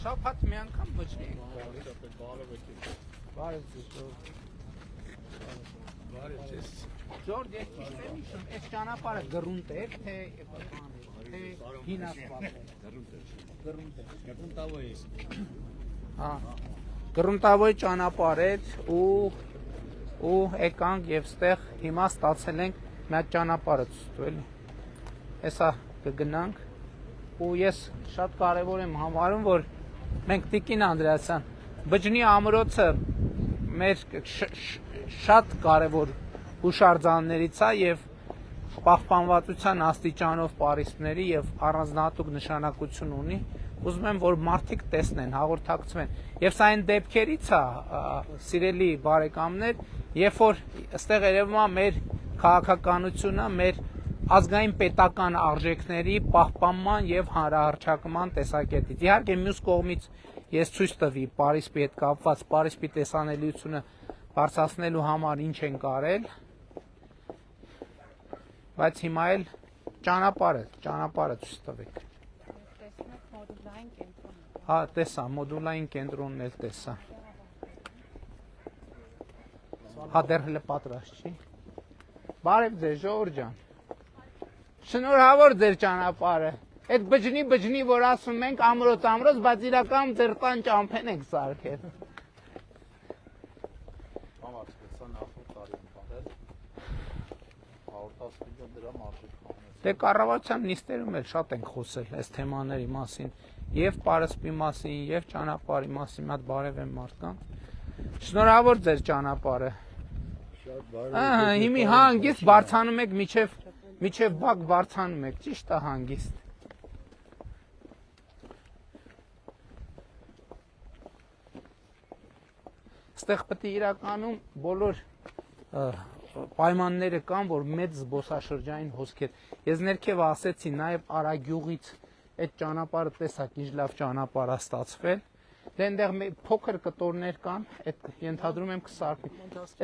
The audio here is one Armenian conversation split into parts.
Շաբաթ մի անգամ բջնի ենք գալիս։ Ժորդ, ես ճիշտ եմ հիշում, այս ճանապարհը գրունտ էր, թե հինասպատ էր։ Գրունտավոյ ճանապարհ էր ու եկանք եւ ստեղ հիմա ստացել ենք մի հատ ճանապարհը ցույց էլի։ Հեսա կգնանք ու ես շատ կարևոր եմ համարում, որ մենք Տիկին Անդրեասյան բջնի ամրոցը մեր շատ կարևոր հուշարձաններից է եւ պահպանվածության աստիճանով պարիսպների եւ առանձնահատուկ նշանակություն ունի։ Ուզում եմ, որ մարդիկ տեսնեն, հաղորդակցվեն։ Եվ սա այն դեպքերից է, սիրելի բարեկամներ, երբ որ այստեղ երևում է մեր քաղաքականությունը, մեր ազգային պետական արժեքների պահպանման եւ հանրահռչակման տեսակետից։ Իհարկե մյուս կողմից ես ցույց տվի Պարիսպի հետ կապված Պարիսպի տեսանելիությունը բարձրացնելու համար ինչ են կարել, բայց հիմա էլ ճանապարհը ցույց տվեք։ Հա, տեսա, մոդուլային կենտրոնն էլ տեսա։ Հա, դեռ հələ պատրաստ չի։ Բարև ձեզ, Ժողովուրդ ջան։ Շնորհավոր ձեր ճանապարհը։ Այդ բջնի, որ ասում ենք ամրոց, բայց իրական ձեր տան ճամփեն եք սարքել։ Դե կառավարության նիստերում էլ շատ ենք խոսել այս թեմաների մասին, եւ Պարիսպի մասին, եւ ճանապարհի մասին, մատ բարև եմ մարդկանց։ Շնորհավոր ձեր ճանապարհը։ Հիմի հանգիստ բարձանում եք միջև բակ բարձանում եք, ճիշտ է հանգիստ։ Ստեղ պետք է իրականում բոլոր պայմանները կան, որ մեծ զբոսաշրջային հոսքեր։ Ես ներքև ասեցի, նաև Արագյուղից այդ ճանապարհը տեսակ ինչ լավ ճանապարհ է ստացվել։ Դե այնտեղ փոքր կտորներ կան, այդ ենթադրում եմ կսարքվի։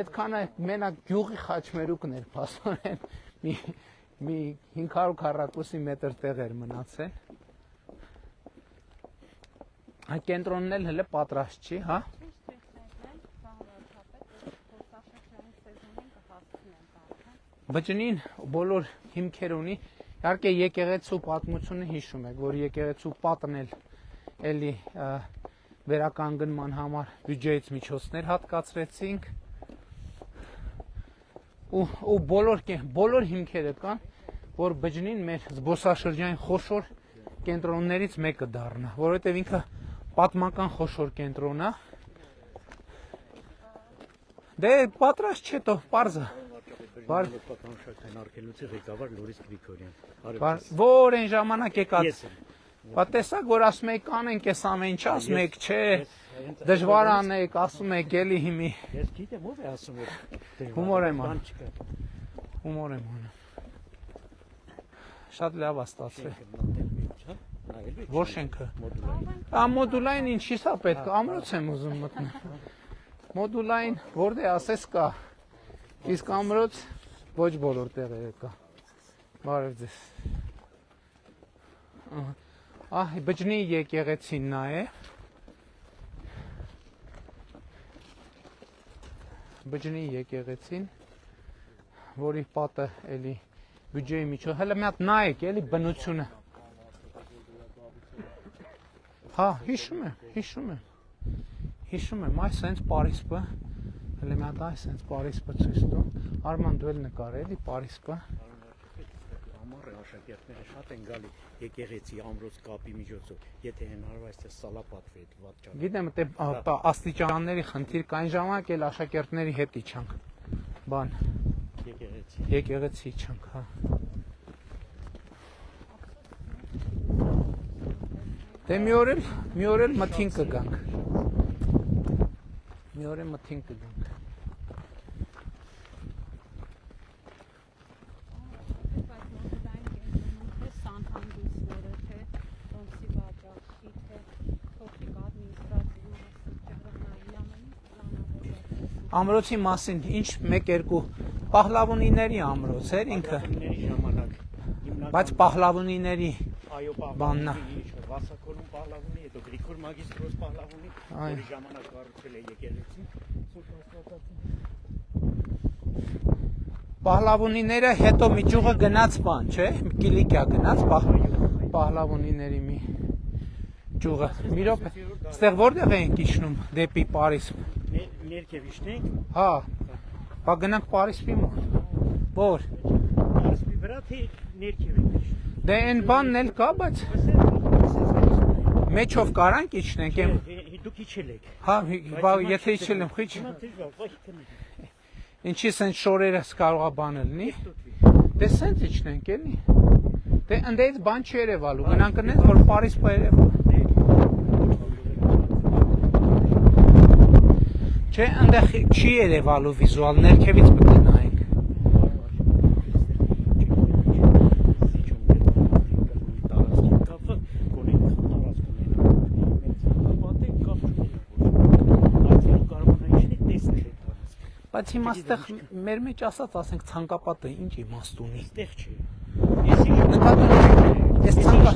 Այդքանը մենակ գյուղի խաչմերուկն էր, փաստորեն մի 500 քառակուսի մետր տեղ էր մնացել։ Այդ կենտրոնն էլ հələ պատրաստ չի, հա։ Բջնին բոլոր հիմքեր ունի, իհարկե եկեղեցու պատմությունը հիշում եք, որ եկեղեցու պատն էլ էլի վերականգնման համար բյուջեից միջոցներ հատկացրեցինք ու բոլոր հիմքերը կան, որ բջնին մեր զբոսաշրջային խոշոր կենտրոններից մեկը դառնա, որովհետև ինքը պատմական խոշոր կենտրոն է։ Դե պատրաստ չէ, թող պարզ է։ Որ այն ժամանակ եկած պատեսակ, որ ասում եք անենք ես ամեն ինչ, ասում եք չէ, դժվար անեք, ասում եք էլի հիմի։ Ես գիտեմ ով է ասում եք։ Հումոր եմ անում։ Շատ լավ է ստացվել։ Որ շենքը։ Մոդուլային ինչի՞ սա պետք է, ամրոց եմ ուզում մտնել։ Մոդուլային, որտե ասես կա։ Իսկ ամրոց ոչ բոլոր տեղերը կա։ Բարև ձեզ։ Բջնի եկեղեցին նա է։ Բջնի եկեղեցին, որի պատը էլի բյուջեի միջով, հələ մի հատ նայեք էլի բնությունը։ Հա, հիշում եմ, այս հենց Պարիսպը, հələ մի հատ այս հենց Պարիսպը ցույց տու։ Արման դու էլ նկար էլի Պարիսպը։ Ամառը աշակերտները շատ են գալի եկեղեցի ամրոց կապի միջոցով, եթե հնարավոր այստեղ սալապատվի այդ վատ ճանապարհը։ Գիտեմ, դե աստիճանների խնդիր կա, այն ժամանակ էլ աշակերտների հետ իջանք։ Բան։ Եկեղեցի իջանք, հա։ Դե մի օր էլ մթին կգանք։ Ամրոցի մասին ինչ մեկ-երկու Պահլավոնիների ամրոց էր ինքը, բայց Պահլավոնիների բանն է։ Վասակորում պահլավունի, հետո Գրիգոր մագիստրոս պահլավունի, որի ժամանակ կառուցել է եկեղեցին, Սուրբ Աստվածածին։ Պահլավունիները հետո միջուղը գնաց բան, չէ՞, Կիլիկիա գնաց պահլավունիների մի ճյուղը։ Մի րոպե, այստեղ որտեղ ենք իջնում դեպի Պարիս։ Ներքև իջնենք։ Հա։ Բա գնանք Պարիսի մոտ։ Որ։ Պարիսի վրա թե ներքև ենք իջնում։ Դե այն բանն էլ կա, բայց մեջով կարանք իջնենք։ Դուք իջել եք։ Հա, բա եթե իջել եմ, խիչ։ Ինչի սենց շորերս կարողա բանը լինի։ Դե սենց իջնենք էլի։ Դե ընդդեից բան չի երևալու, գնանք կնենք, որ Պարիս պա երևա։ Չէ, ընդեղ չի երևալու վիզուալ, ներքևից կգնայինք։ Բայց հիմա ստեղ մեր մեջ ասենք ցանկապատը ինչ իմաստ ունի։ Ստեղ չի։ Նկատում եք, այս ցանկա